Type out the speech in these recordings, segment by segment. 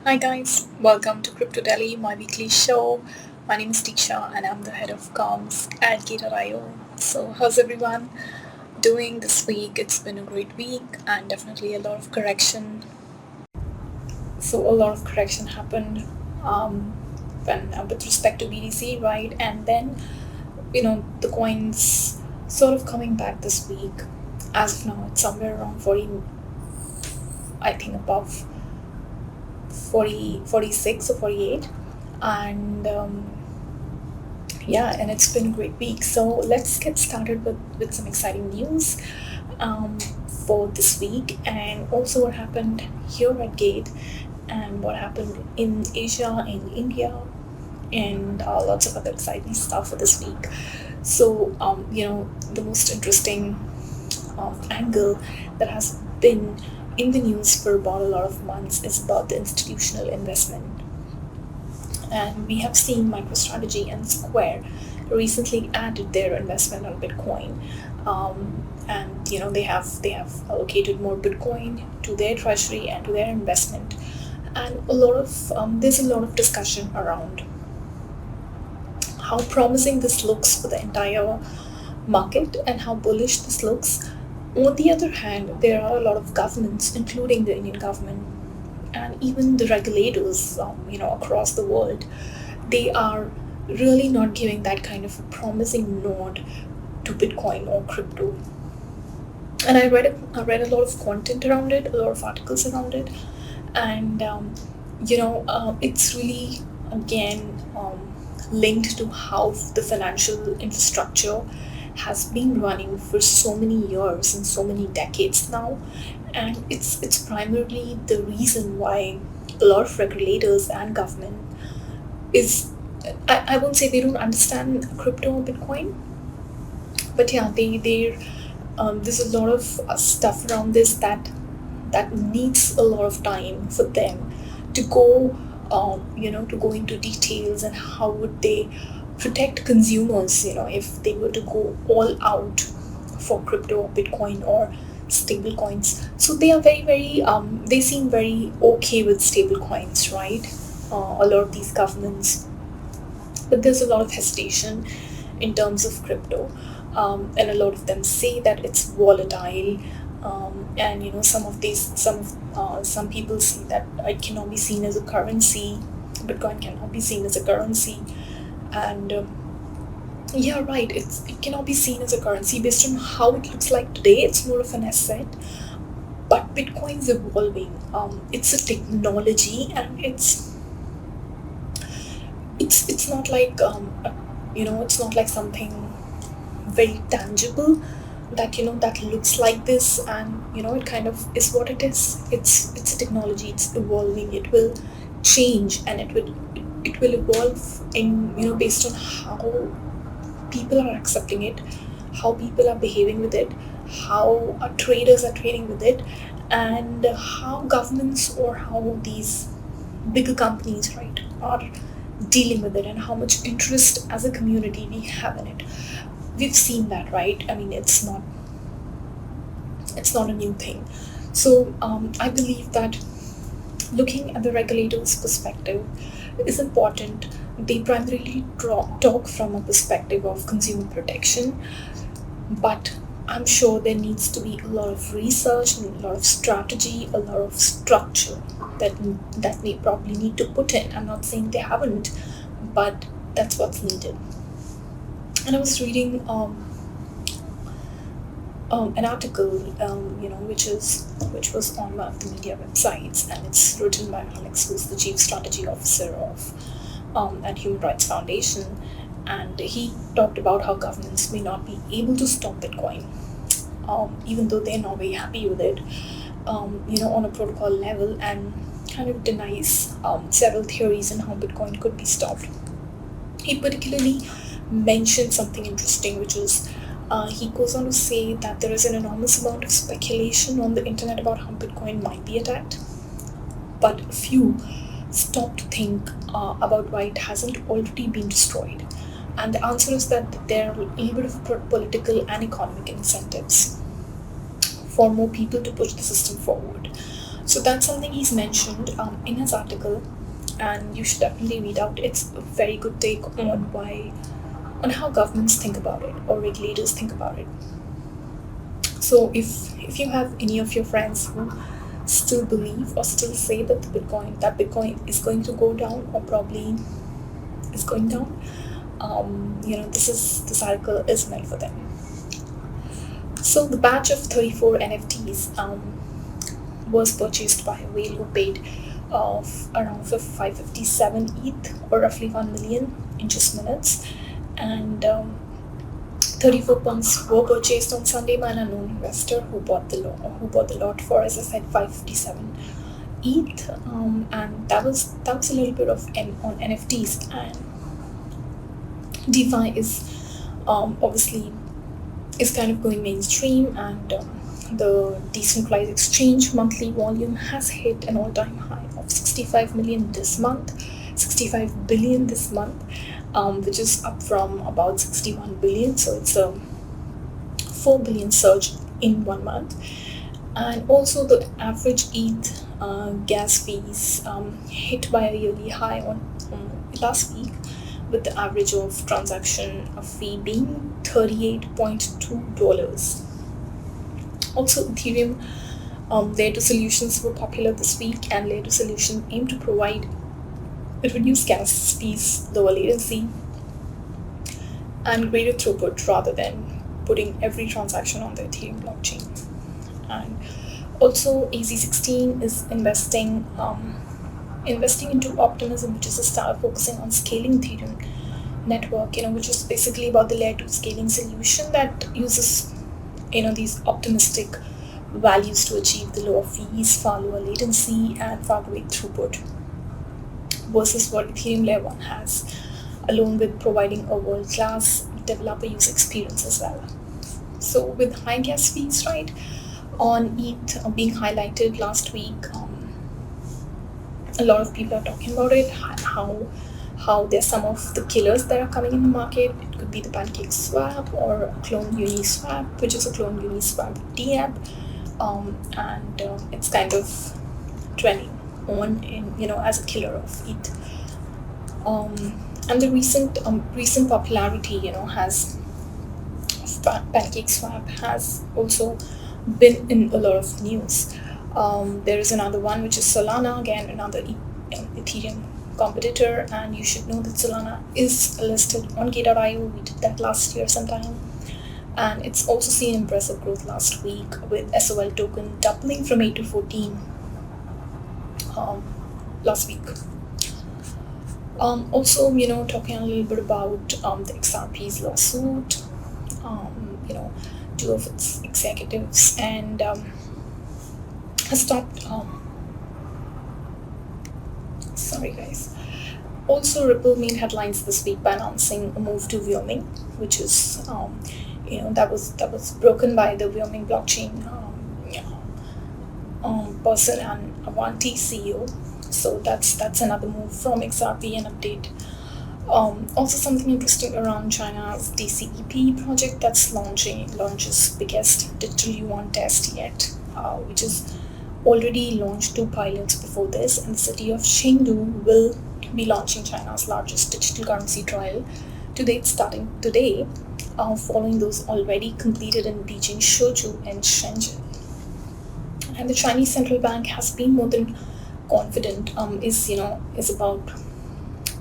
Hi guys, welcome to cryptodeli, my weekly show. My name is Diksha and I'm the head of comms at Gate.io. So how's everyone doing this week? It's been a great week and definitely a lot of correction. So a lot of correction happened um, with respect to BTC, right? And then the coins sort of coming back this week. As of now, it's somewhere around 40, I think above 40, 46 or 48, and yeah, and it's been a great week. So let's get started with some exciting news for this week, and also what happened here at Gate, and what happened in Asia, in India, and lots of other exciting stuff for this week. So the most interesting angle that has been in the news for about a lot of months is about the institutional investment. And we have seen Microstrategy and Square recently added their investment on Bitcoin, and they have allocated more Bitcoin to their treasury and to their investment. And there's a lot of discussion around how promising this looks for the entire market and how bullish this looks. On the other hand, there are a lot of governments, including the Indian government and even the regulators, across the world, they are really not giving that kind of a promising nod to Bitcoin or crypto. And I read a lot of content around it, a lot of articles around it, and it's really again linked to how the financial infrastructure has been running for so many years and so many decades now, and it's primarily the reason why a lot of regulators and government is I won't say they don't understand crypto or Bitcoin, but yeah, there's a lot of stuff around this that needs a lot of time for them to go to go into details, and how would they protect consumers, if they were to go all out for crypto or Bitcoin or stable coins. So they are very they seem very okay with stable coins, right? A lot of these governments, but there's a lot of hesitation in terms of crypto, and a lot of them say that it's volatile, and some people say that it cannot be seen as a currency. Bitcoin cannot be seen as a currency, and yeah, right. It cannot be seen as a currency based on how it looks like today. It's more of an asset, but Bitcoin's evolving. It's a technology, and it's not like it's not like something very tangible that looks like this, and it kind of is what it is. It's a technology. It's evolving. It will change, and it will evolve in based on how people are accepting it, how people are behaving with it, how traders are trading with it, and how governments or how these bigger companies, right, are dealing with it, and how much interest as a community we have in it. We've seen that, right? I mean, it's not a new thing. So I believe that looking at the regulator's perspective is important. They primarily talk from a perspective of consumer protection, but I'm sure there needs to be a lot of research and a lot of strategy, a lot of structure that they probably need to put in. I'm not saying they haven't, but that's what's needed. And I was reading an article, which was on one of the media websites, and it's written by Alex, who's the chief strategy officer of at Human Rights Foundation, and he talked about how governments may not be able to stop Bitcoin, even though they're not very happy with it, on a protocol level, and kind of denies several theories on how Bitcoin could be stopped. He particularly mentioned something interesting, which is he goes on to say that there is an enormous amount of speculation on the internet about how Bitcoin might be attacked, but few stop to think about why it hasn't already been destroyed. And the answer is that there are a little bit of political and economic incentives for more people to push the system forward. So that's something he's mentioned in his article, and you should definitely read out. It's a very good take on how governments think about it or regulators think about it. So if you have any of your friends who still believe or still say that Bitcoin is going to go down or probably is going down, this article is meant for them. So the batch of 34 NFTs was purchased by a whale who paid around 557 ETH, or roughly 1 million in just minutes, and 34 pumps were purchased on Sunday by an unknown investor who bought the lot for, as I said, 557 ETH, and that was a little bit of on NFTs. And DeFi is obviously is kind of going mainstream, and the decentralized exchange monthly volume has hit an all-time high of 65 million this month, 65 billion this month, which is up from about 61 billion. So it's a 4 billion surge in 1 month. And also the average ETH gas fees hit by a yearly high on last week, with the average of transaction fee being $38.2. Also, Ethereum Layer 2 solutions were popular this week, and Layer 2 solution aim to provide reduced gas fees, lower latency, and greater throughput rather than putting every transaction on the Ethereum blockchain. And also, AZ16 is investing into Optimism, which is a startup focusing on scaling Ethereum network, which is basically about the Layer 2 scaling solution that uses these optimistic values to achieve the lower fees, far lower latency, and far greater throughput versus what Ethereum Layer 1 has, along with providing a world-class developer user experience as well. So with high gas fees, right, on ETH being highlighted last week, a lot of people are talking about it, how there's some of the killers that are coming in the market. It could be the Pancake Swap or a clone Uniswap, which is a clone Uniswap DApp, and it's kind of trending on as a killer of ETH. And the recent popularity has Pancake Swap has also been in a lot of news. There is another one, which is Solana, again another Ethereum competitor, and you should know that Solana is listed on Gate.io. We did that last year sometime, and it's also seen impressive growth last week, with SOL token doubling from 8 to 14 last week. Also, talking a little bit about the XRP's lawsuit. Two of its executives and has stopped. Sorry, guys. Also, Ripple made headlines this week by announcing a move to Wyoming, which is that was broken by the Wyoming blockchain person and Avanti CEO. So that's another move from XRP and update. Also, something interesting around China's DCEP project that's launches biggest digital yuan test yet, which is already launched 2 pilots before this, and the city of Chengdu will be launching China's largest digital currency trial to date, starting today, following those already completed in Beijing, Shenzhou, and Shenzhen. And the Chinese central bank has been more than confident. Is about.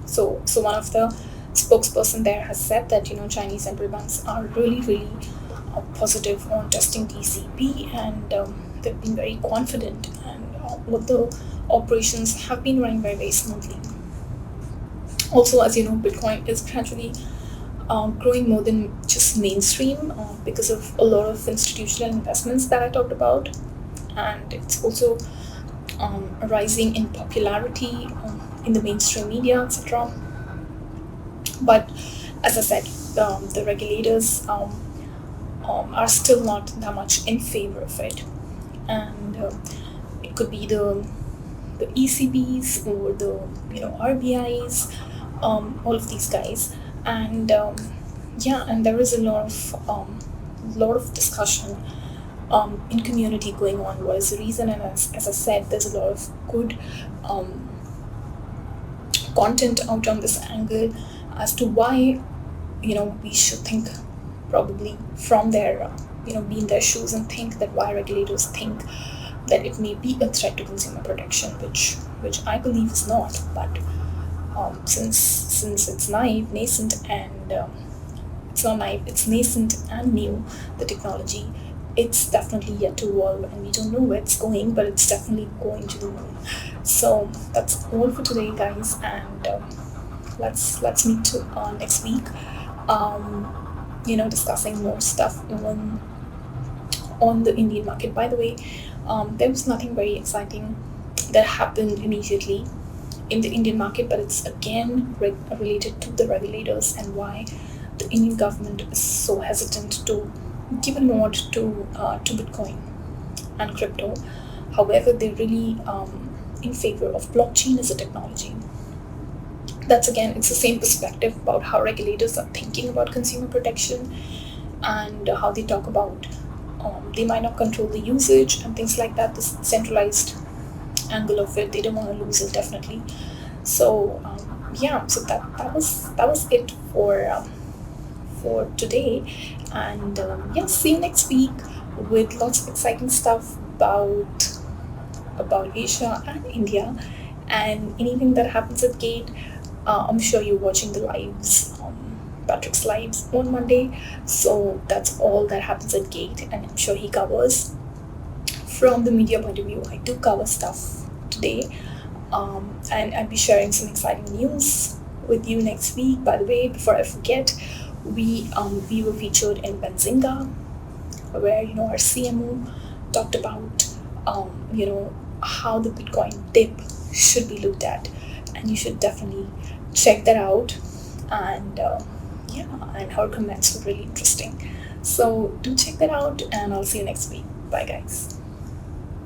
So one of the spokesperson there has said that Chinese central banks are really positive on testing DCP, and they've been very confident, and all the operations have been running very smoothly. Also, as you know, Bitcoin is gradually growing more than just mainstream because of a lot of institutional investments that I talked about, and it's also rising in popularity in the mainstream media, etc. But as I said, the regulators are still not that much in favor of it, and it could be the ECBs or the RBIs, all of these guys, and and there is a lot of discussion in community going on, what is the reason, and as I said, there's a lot of good content out on this angle as to why we should think probably from their be in their shoes and think that why regulators think that it may be a threat to consumer protection, which I believe is not. But since it's nascent, and it's not naive, it's nascent and new, the technology, it's definitely yet to evolve, and we don't know where it's going, but it's definitely going to the moon. So that's all for today, guys, and let's meet next week. Discussing more stuff on the Indian market. By the way, there was nothing very exciting that happened immediately in the Indian market, but it's again related to the regulators and why the Indian government is so hesitant to give a nod to Bitcoin and crypto. However, they're really in favor of blockchain as a technology. That's again, it's the same perspective about how regulators are thinking about consumer protection, and how they talk about they might not control the usage and things like that. This centralized angle of it, they don't want to lose it, definitely. So so that was it for today, and see you next week with lots of exciting stuff about Asia and India, and anything that happens at Gate. I'm sure you're watching the lives, Patrick's lives on Monday, so that's all that happens at Gate, and I'm sure he covers. From the media point of view, I do cover stuff today, and I'll be sharing some exciting news with you next week. By the way, before I forget, we were featured in Benzinga, where our CMO talked about how the Bitcoin dip should be looked at, and you should definitely check that out. And and her comments were really interesting. So do check that out, and I'll see you next week. Bye, guys.